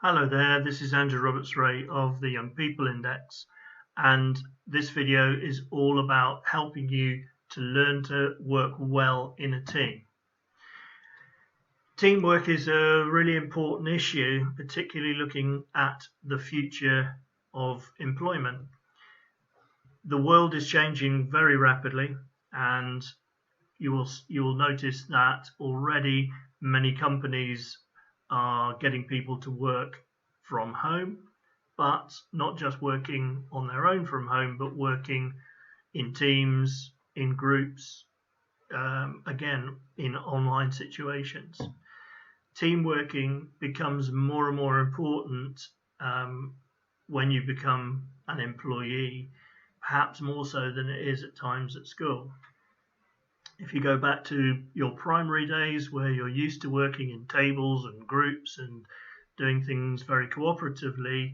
Hello there, this is Andrew Roberts-Wray of the Young People Index, and this video is all about helping you to learn to work well in a team. Teamwork is a really important issue, particularly looking at the future of employment. The world is changing very rapidly, and you will notice that already many companies are getting people to work from home, but not just working on their own from home, but working in teams, in groups, again, in online situations. Team working becomes more and more important when you become an employee, perhaps more so than it is at times at school. If you go back to your primary days where you're used to working in tables and groups and doing things very cooperatively,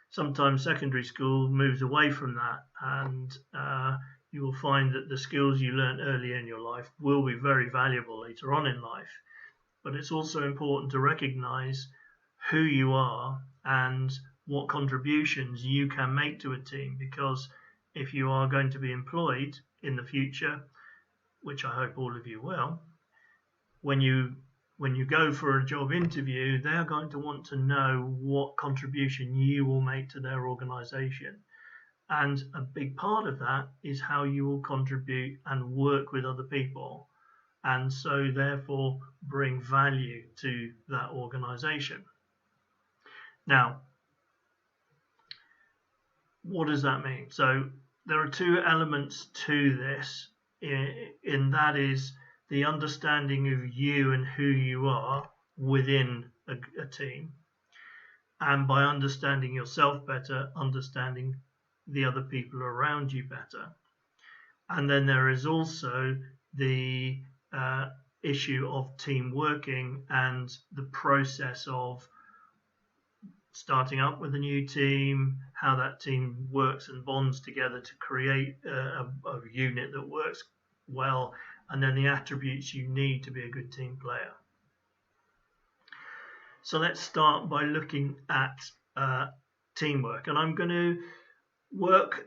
sometimes secondary school moves away from that, and you will find that the skills you learn early in your life will be very valuable later on in life. But it's also important to recognize who you are and what contributions you can make to a team, because if you are going to be employed in the future, which I hope all of you will, when you go for a job interview, they are going to want to know what contribution you will make to their organization. And a big part of that is how you will contribute and work with other people, and so therefore bring value to that organization. Now, what does that mean? So there are two elements to this, in that is the understanding of you and who you are within a team, and by understanding yourself better, understanding the other people around you better. And then there is also the issue of team working and the process of starting up with a new team, how that team works and bonds together to create a unit that works well, and then the attributes you need to be a good team player. So let's start by looking at teamwork, and I'm going to work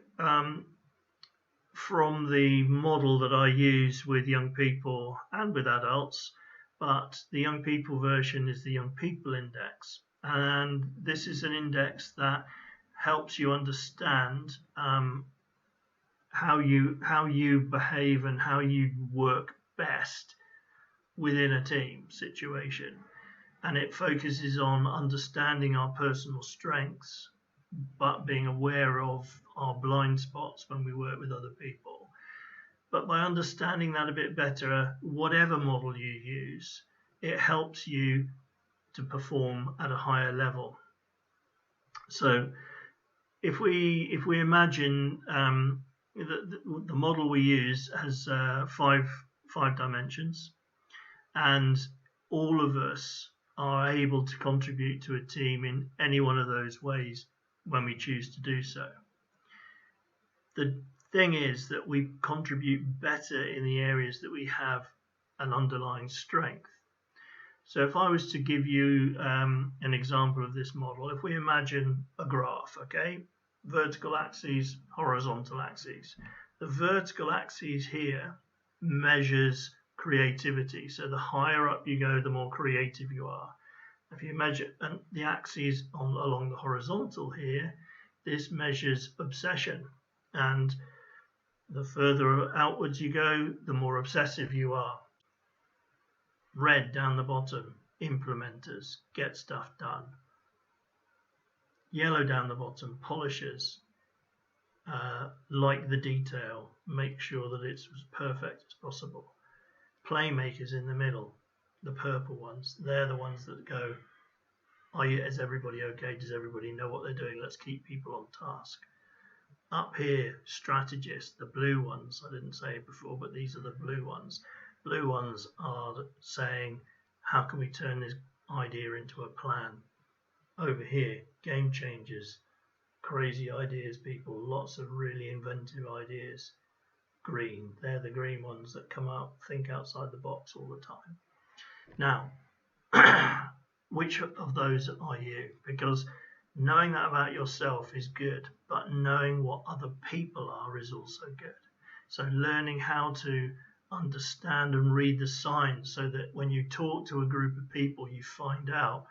from the model that I use with young people and with adults, but the young people version is the Young People Index, and this is an index that helps you understand how you behave and how you work best within a team situation. And it focuses on understanding our personal strengths, but being aware of our blind spots when we work with other people. But by understanding that a bit better, whatever model you use, it helps you to perform at a higher level. So if we imagine the model we use has five dimensions, and all of us are able to contribute to a team in any one of those ways when we choose to do so. The thing is that we contribute better in the areas that we have an underlying strength. So if I was to give you an example of this model, if we imagine a graph, okay, vertical axes, horizontal axes. The vertical axis here measures creativity. So the higher up you go, the more creative you are. If you measure the axis along the horizontal here, this measures obsession. And the further outwards you go, the more obsessive you are. Red down the bottom, implementers, get stuff done. Yellow down the bottom, polishers, like the detail, make sure that it's as perfect as possible. Playmakers in the middle, the purple ones, they're the ones that go, is everybody okay? Does everybody know what they're doing? Let's keep people on task. Up here, strategists, the blue ones, I didn't say it before, but these are the blue ones. Blue ones are saying, how can we turn this idea into a plan? Over here, game changers, crazy ideas people, lots of really inventive ideas. Green, they're the green ones that come out, think outside the box all the time. Now, which of those are you? Because knowing that about yourself is good, but knowing what other people are is also good. So learning how to understand and read the signs so that when you talk to a group of people, you find out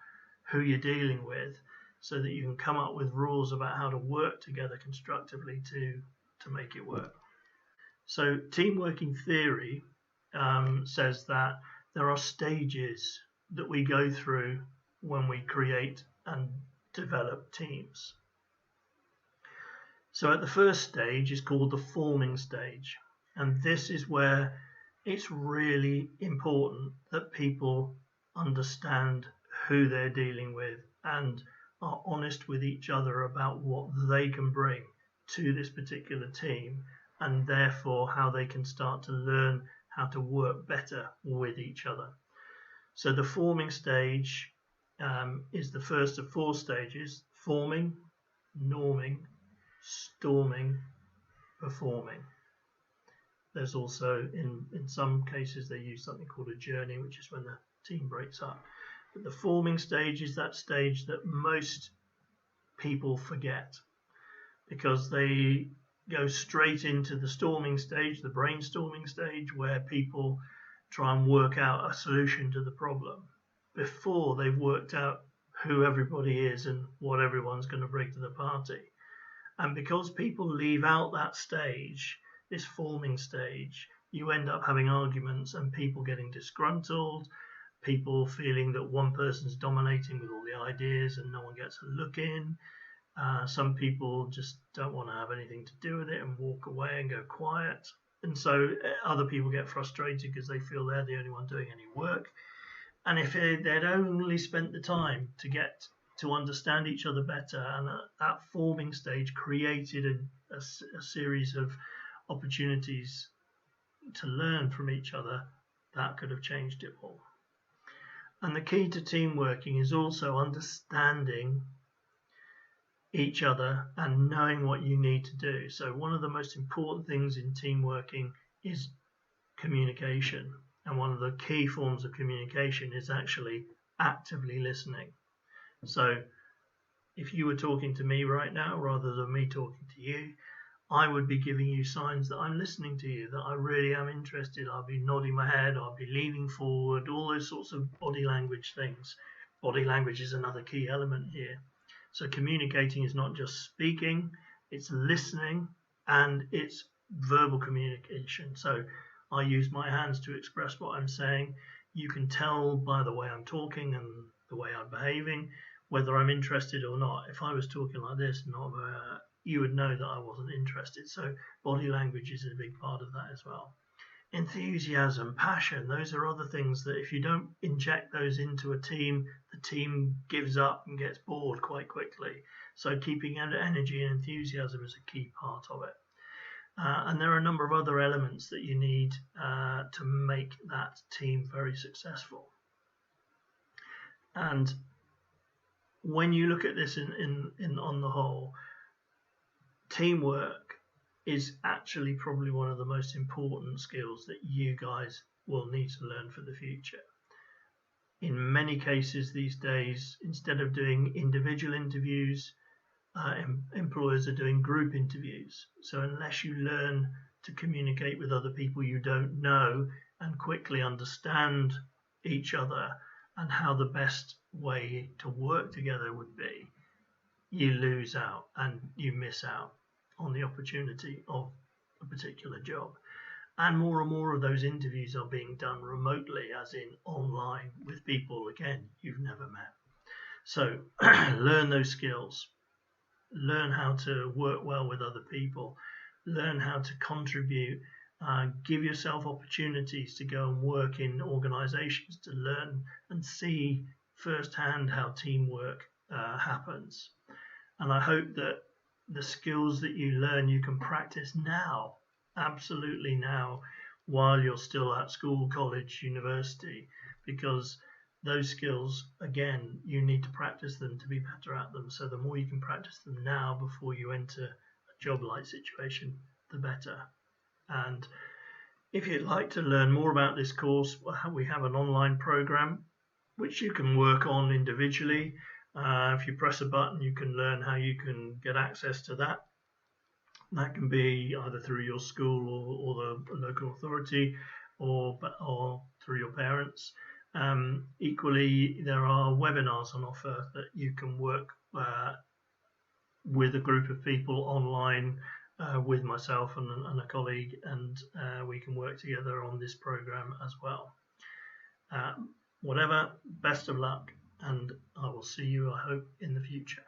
who you're dealing with so that you can come up with rules about how to work together constructively to make it work. So team working theory says that there are stages that we go through when we create and develop teams. So at the first stage is called the forming stage, and this is where it's really important that people understand who they're dealing with and are honest with each other about what they can bring to this particular team, and therefore how they can start to learn how to work better with each other. So the forming stage is the first of 4 stages: forming, norming, storming, performing. There's also, in some cases, they use something called a journey, which is when the team breaks up. But the forming stage is that stage that most people forget, because they go straight into the storming stage, the brainstorming stage, where people try and work out a solution to the problem before they've worked out who everybody is and what everyone's going to bring to the party. And because people leave out that stage, this forming stage, you end up having arguments and people getting disgruntled, people feeling that one person's dominating with all the ideas and no one gets a look in. Some people just don't want to have anything to do with it and walk away and go quiet. And so other people get frustrated because they feel they're the only one doing any work. And if they'd only spent the time to get to understand each other better, and that forming stage created a series of opportunities to learn from each other, that could have changed it all. And the key to team working is also understanding each other and knowing what you need to do. So one of the most important things in team working is communication. And one of the key forms of communication is actually actively listening. So if you were talking to me right now rather than me talking to you, I would be giving you signs that I'm listening to you, that I really am interested. I'll be nodding my head, I'll be leaning forward, all those sorts of body language things. Body language is another key element here. So communicating is not just speaking, it's listening and it's verbal communication. So I use my hands to express what I'm saying. You can tell by the way I'm talking and the way I'm behaving whether I'm interested or not. If I was talking like this, you would know that I wasn't interested. So body language is a big part of that as well. Enthusiasm, passion, those are other things that if you don't inject those into a team, the team gives up and gets bored quite quickly. So keeping energy and enthusiasm is a key part of it. And there are a number of other elements that you need to make that team very successful. And when you look at this on the whole, teamwork is actually probably one of the most important skills that you guys will need to learn for the future. In many cases these days, instead of doing individual interviews, employers are doing group interviews. So unless you learn to communicate with other people you don't know and quickly understand each other and how the best way to work together would be, you lose out and you miss out on the opportunity of a particular job. And more of those interviews are being done remotely, as in online, with people, again, you've never met. So learn those skills. Learn how to work well with other people. Learn how to contribute. Give yourself opportunities to go and work in organizations to learn and see firsthand how teamwork happens. And I hope that the skills that you learn you can practice now, absolutely now, while you're still at school, college, university, because those skills, again, you need to practice them to be better at them. So the more you can practice them now before you enter a job-like situation, the better. And if you'd like to learn more about this course, we have an online program which you can work on individually. If you press a button, you can learn how you can get access to that. That can be either through your school or the local authority, or through your parents. Equally, there are webinars on offer that you can work with a group of people online, with myself and a colleague, and we can work together on this program as well. Whatever, best of luck, and I will see you, I hope, in the future.